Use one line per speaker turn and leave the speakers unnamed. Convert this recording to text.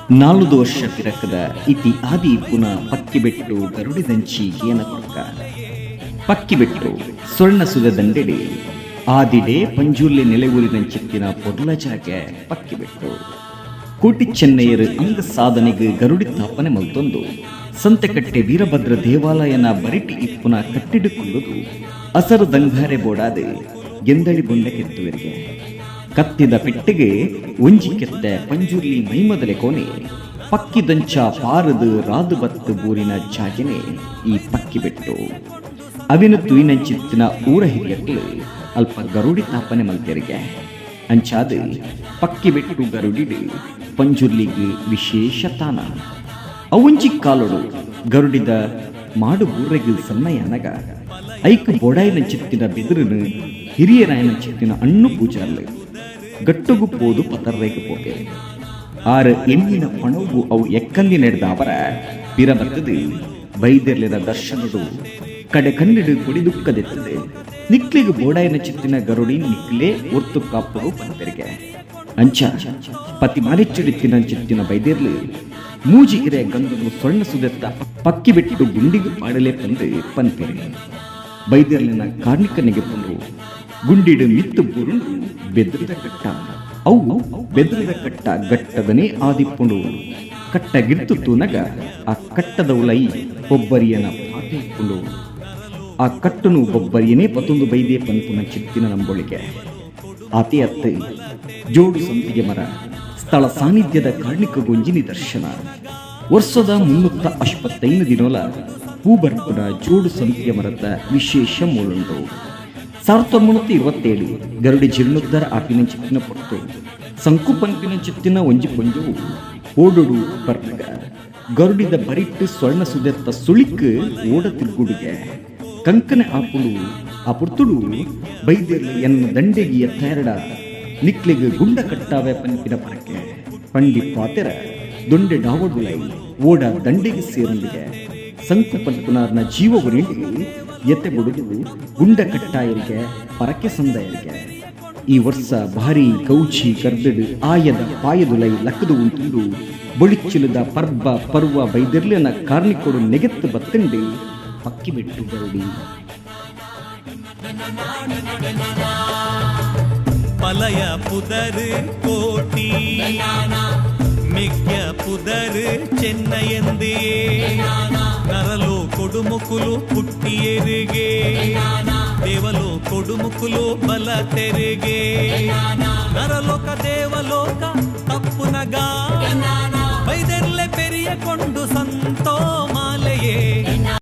ನಾಲ್ಕು ವರ್ಷ ಪಿರಕದ ಇತಿ ಆದಿ ಪುನಃ ಪಕ್ಕಿಬೆಟ್ಟು ಗರುಡಿದಂಚಿ ಏನ ಕೊಕ್ಕ ಪಕ್ಕಿಬೆಟ್ಟು ಸೊಳ್ಣ ಸುದ ದಂಡೆಡೆ ಆದಿಡೆ ಪಂಜುರ್ಲಿ ನೆಲೆಯೂರಿನಂಚಿತ್ತಿನ ಪೊರ್ಲ ಜಾಗೆ ಪಕ್ಕಿಬೆಟ್ಟು ಕೋಟಿ ಚೆನ್ನೈಯರು ಅಂಗ ಸಾಧನೆಗೆ ಗರುಡಿ ಸ್ಥಾಪನೆ ಮಲ್ತೊಂದು ಸಂತೆಕಟ್ಟೆ ವೀರಭದ್ರ ದೇವಾಲಯನ ಬರಿಟಿ ಇಪ್ಪುನ ಕಟ್ಟಿಡುಕೊಳ್ಳುವುದು ಅಸರು ದಂಗಾರೆ ಬೋಡಾದೆ ಗೆಂದಳಿ ಬೊಂಡೆ ಕೆತ್ತುವರಿಗೆ ಕತ್ತಿದ ಪೆಟ್ಟಿಗೆ ಒಂಜಿ ಕೆತ್ತೆ ಪಂಜುರ್ಲಿ ಮೈಮದಲೆ ಕೋನೆ ಪಕ್ಕಿದಂಚ ಪಾರದು ರಾದು ಬತ್ತು ಬೂರಿನ ಜಾಗೆನೆ ಈ ಪಕ್ಕಿಬೆಟ್ಟು ಅವಿನ ತುಯಿನಂಚಿತ್ತಿನ ಊರ ಹಿರಿಯಕ್ಕಳು ಅಲ್ಪ ಗರುಡಿ ತಾಪನೆ ಮಲ್ತೆರಿಗೆ ಅಂಚಾದ ಪಕ್ಕಿಬೆಟ್ಟು ಗರುಡಿಡು ಪಂಜುರ್ಲಿಗೆ ವಿಶೇಷ ತಾನ ಅವಂಜಿ ಕಾಲೊಡು ಗರುಡಿದ ಮಾಡು ಬೂರೆಗಿಲ್ ಸನ್ನಯ್ಯನಗ ಐಕ್ ಬೋಡಾಯಿನ ಚಿತ್ತಿನ ಬೆದರನು ಹಿರಿಯರಾಯನ ಚಿತ್ತಿನ ಅಣ್ಣು ಪೂಜಾರ್ಲು ಗಟ್ಟುಗು ಪೋದು ಪತರ್ರೇಗೆ ಪೋಗೆ ಆರು ಎಣ್ಣಿನ ಪಣವು ಅವು ಎಕ್ಕಂದಿ ನಡೆದ ಅವರ ಪಿರಬತ್ತದು ಬೈದೆರ್ಲಿನ ದರ್ಶನದು ಕಡೆ ಕಣ್ಣಿಡು ಕುಡಿದುಕ್ಕದೆತ್ತದೆ ನಿಕ್ಲಿಗೆ ಬೋಡಾಯಿನ ಚಿತ್ತಿನ ಗರುಡಿ ನಿಕ್ಲೇ ಒರ್ತು ಕಾಪುಡು ಪಂತರಿಗೆ ಅಂಚ ಪತಿ ಮಾಲಿಚ್ಚಿಡಿತ್ತಿನ ಚಿತ್ತಿನ ಬೈದೇರ್ಲು ಮೂಜಿಗಿರೆ ಗಂಧನು ಸೊಣ್ಣ ಸುದೆತ್ತ ಪಕ್ಕಿಬೆಟ್ಟು ಗುಂಡಿಗೆ ಪಾಡಲೇ ಪಂದು ಪಂತಿರಿ ಬೈದೇರ್ಲಿನ ಕಾರ್ಮಿಕನಿಗೆ ಪಂದು ಗುಂಡಿಡು ಮಿತ್ತು ಬುರುಂಡು ಬೆದರಿದ ಕಟ್ಟ ಅವು ಬೆದರಿದ ಕಟ್ಟ ಗಟ್ಟದನೇ ಆದಿಪ್ಪುಂಡು ಕಟ್ಟ ಗಿರ್ತು ತೂನಗ ಆ ಕಟ್ಟದ ಉಲೈ ಬೊಬ್ಬರಿಯನ ಪಾಠ ಇಪ್ಪುಂಡು ಆ ಕಟ್ಟನು ಬೊಬ್ಬರಿಯನೇ ಪತೊಂದು ಬೈದೇ ಪಂಪುನ ಚಿತ್ತಿನ ನಂಬೊಳಿಗೆ ಆತೆ ಅತ್ತೆ ಜೋಡು ಸಂತಿಗೆ ಮರ ಸ್ಥಳ ಸಾನ್ನಿಧ್ಯದ ಕಾರ್ಣಿಕ ಗೊಂಜಿ ನಿದರ್ಶನ ವರ್ಷದ 355 ದಿನೋಲ ಹೂಬರ್ಪುನ ಜೋಡು ಸಂತಿಗೆ ಮರದ ವಿಶೇಷ ಮೂಲುಂಟು 1927 ಗರುಡಿ ಜೀರ್ಣೋದ್ಧಾರ ಆಪಿನ ಚಿತ್ತಿನ ಪೊಟ್ಟು ಸಂಕು ಪಂಪಿನ ಚಿತ್ತಿನ ಒಂಜಿ ಪೊಂಜವು ಓಡೊಡು ಬರ್ನಗ ಗರುಡಿದ ಬರಿಟ್ಟು ಸ್ವರ್ಣ ಸುದೆತ್ತ ಸುಳಿಕ್ ಓಡ ತಿರುಗುಡಿಗೆ ಕಂಕನೆ ಆಪುಳು ಆ ಪುರ್ತುಡು ಬೈದೇರ್ಲಿ ಎನ್ನ ದಂಡೆಗಿಯ ತೇರಡ ನಿಕ್ಲಿಗೆ ಗುಂಡ ಕಟ್ಟಾವೆ ಪಂಪಿನ ಪರಕ್ಕೆ ಪಂಡಿ ಪಾತೆರ ದೊಂಡೆ ಡಾವಡುಲೈ ಓಡ ದಂಡೆಗೆ ಸೇರುಂಡಿಗೆ ಸಂಕು ಪಂಪುನಾರ್ನ ಜೀವ ಉರಿಂಡಿ ಎತ್ತೆ ಬುಡುಗು ಗುಂಡ ಕಟ್ಟಾಯರಿಗೆ ಪರಕ್ಕೆ ಸಂದಾಯರಿಗೆ ಈ ವರ್ಷ ಭಾರಿ ಕೌಚಿ ಕರ್ದಡು ಆಯದ ಪಾಯದುಲೈ ಲಕ್ಕದು ಉಂಟುಂಡು ಬೊಳಿಚ್ಚಿಲದ ಪರ್ವ ಬೈದೆರ್ಲಿನ ಕಾರ್ಣಿಕೊಡು ನೆಗೆತ್ತು ಬತ್ತಂಡಿ ಪಕ್ಕಿಬೆಟ್ಟು ಗರುಡಿ
ಪಲಯ ಪುದರ್ ಕೋಟಿ ಮಿಗ್ಯ ಪುದರ್ ಚೆನ್ನಯಂದೇ ನರಲು ಕೊಡುಮುಕುಲು ಪುಟ್ಟಿಯರಿಗೆ ದೇವಲೋ ಕೊಡುಮುಕುಲು ಬಲ ತೆರಿಗೆ ನರಲೋಕ ದೇವಲೋಕ ತಪ್ಪುನಗ ಬೈದೆರ್ಲೆ ಪೆರಿಯ ಕೊಂಡು ಸನ್ನ